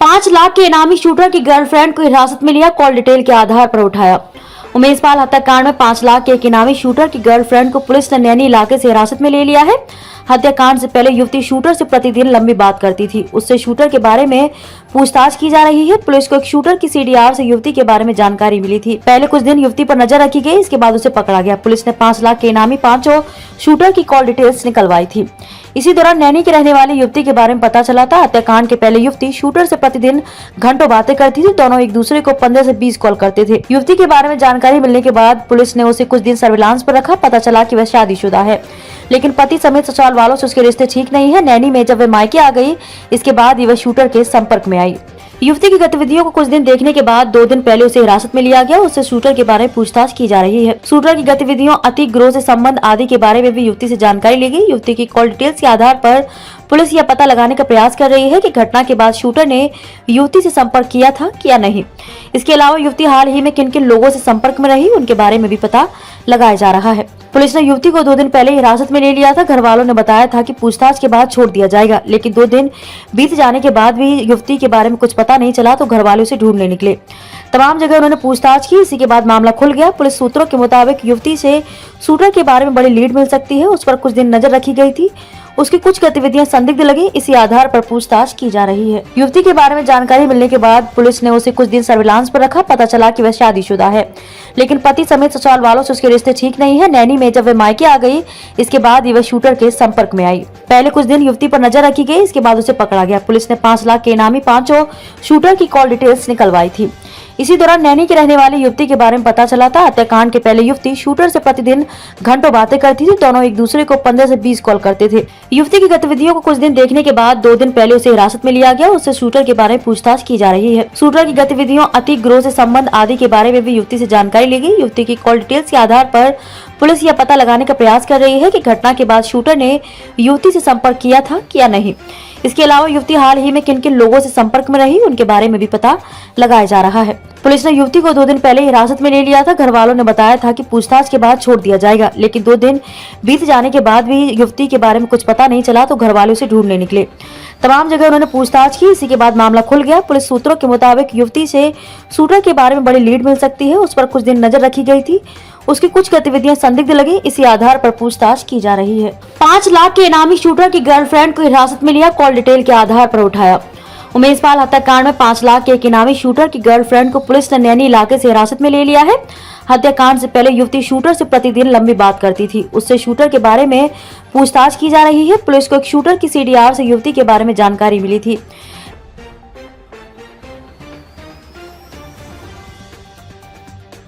5 लाख के इनामी शूटर की गर्लफ्रेंड को हिरासत में लिया, कॉल डिटेल के आधार पर उठाया। उमेशपाल हत्याकांड में 5 लाख के एक इनामी शूटर की गर्लफ्रेंड को पुलिस ने नैनी इलाके से हिरासत में ले लिया है। हत्याकांड से पहले युवती शूटर से प्रतिदिन लंबी बात करती थी। उससे शूटर के बारे में पूछताछ की जा रही है। पुलिस को एक शूटर की सीडीआर से युवती के बारे में जानकारी मिली थी। पहले कुछ दिन युवती पर नजर रखी गई, इसके बाद उसे पकड़ा गया। पुलिस ने 5 लाख के इनामी 5 शूटर की कॉल डिटेल्स निकलवाई थी। इसी दौरान नैनी की रहने वाली युवती के बारे में पता चला था। हत्याकांड के पहले युवती शूटर से प्रतिदिन घंटों बातें करती थी। दोनों एक दूसरे को 15 से 20 कॉल करते थे। युवती के बारे में जानकारी मिलने के बाद पुलिस ने उसे कुछ दिन सर्विलांस पर रखा। पता चला कि वह शादीशुदा है, लेकिन पति समेत ससुराल वालों से उसके रिश्ते ठीक नहीं है। नैनी में जब वह मायके आ गई, इसके बाद ही वह शूटर के संपर्क में आई। युवती की गतिविधियों को कुछ दिन देखने के बाद 2 दिन पहले उसे हिरासत में लिया गया। उससे शूटर के बारे में पूछताछ की जा रही है। शूटर की गतिविधियों, अतिक गिरोह से संबंध आदि के बारे में भी युवती से जानकारी ली गई। युवती की कॉल डिटेल्स के आधार पर पुलिस यह पता लगाने का प्रयास कर रही है कि घटना के बाद शूटर ने युवती से संपर्क किया था या नहीं। इसके अलावा युवती हाल ही में किन किन लोगों से संपर्क में रही, उनके बारे में भी पता लगाया जा रहा है। पुलिस ने युवती को 2 दिन पहले हिरासत में ले लिया था। घर वालों ने बताया था कि पूछताछ के बाद छोड़ दिया जाएगा, लेकिन 2 दिन बीत जाने के बाद भी युवती के बारे में कुछ पता नहीं चला तो घर वाले उसे ढूंढने निकले। तमाम जगह उन्होंने पूछताछ की। इसी के बाद मामला खुल गया। पुलिस सूत्रों के मुताबिक युवती से शूटर के बारे में बड़ी लीड मिल सकती है। उस पर कुछ दिन नजर रखी गई थी। उसकी कुछ गतिविधियां संदिग्ध लगी। इसी आधार पर पूछताछ की जा रही है। युवती के बारे में जानकारी मिलने के बाद पुलिस ने उसे कुछ दिन सर्विलांस पर रखा। पता चला कि वह शादीशुदा है, लेकिन पति समेत ससुराल वालों से उसके रिश्ते ठीक नहीं है। नैनी में जब वह मायके आ गई, इसके बाद ही वह शूटर के संपर्क में आई। पहले कुछ दिन युवती पर नजर रखी गई, इसके बाद उसे पकड़ा गया। पुलिस ने 5 लाख के इनामी 5 शूटर की कॉल डिटेल्स निकलवाई थी। इसी दौरान नैनी की रहने वाली युवती के बारे में पता चला था। हत्याकांड के पहले युवती शूटर से प्रतिदिन घंटों बातें करती थी। दोनों एक दूसरे को 15 से 20 कॉल करते थे। युवती की गतिविधियों को कुछ दिन देखने के बाद 2 दिन पहले उसे हिरासत में लिया गया। उससे शूटर के बारे में पूछताछ की जा रही है। शूटर की गतिविधियों, अतिक गिरोह से संबंध आदि के बारे में भी युवती से जानकारी ली गई। युवती की कॉल डिटेल्स के आधार पर पुलिस यह पता लगाने का प्रयास कर रही है कि घटना के बाद शूटर ने युवती से संपर्क किया था या नहीं। इसके अलावा युवती हाल ही में किन किन लोगों से संपर्क में रही, उनके बारे में भी पता लगाया जा रहा है। पुलिस ने युवती को 2 दिन पहले हिरासत में ले लिया था। घर वालों ने बताया था कि पूछताछ के बाद छोड़ दिया जाएगा, लेकिन 2 दिन बीत जाने के बाद भी युवती के बारे में कुछ पता नहीं चला तो घर वाले उसे ढूंढने निकले। तमाम जगह उन्होंने पूछताछ की। इसी के बाद मामला खुल गया। पुलिस सूत्रों के मुताबिक युवती से शूटर के बारे में बड़ी लीड मिल सकती है। उस पर कुछ दिन नजर रखी गई थी। उसकी कुछ गतिविधियां संदिग्ध लगी। इसी आधार पर पूछताछ की जा रही है। 5 लाख के इनामी शूटर की गर्लफ्रेंड को हिरासत में लिया, कॉल डिटेल के आधार पर उठाया। उमेशपाल हत्याकांड में 5 लाख के एक इनामी शूटर की गर्लफ्रेंड को पुलिस ने नैनी इलाके से हिरासत में ले लिया है। हत्याकांड से पहले युवती शूटर से प्रतिदिन लंबी बात करती थी। उससे शूटर के बारे में पूछताछ की जा रही है। पुलिस को एक शूटर की सीडीआर से युवती के बारे में जानकारी मिली थी।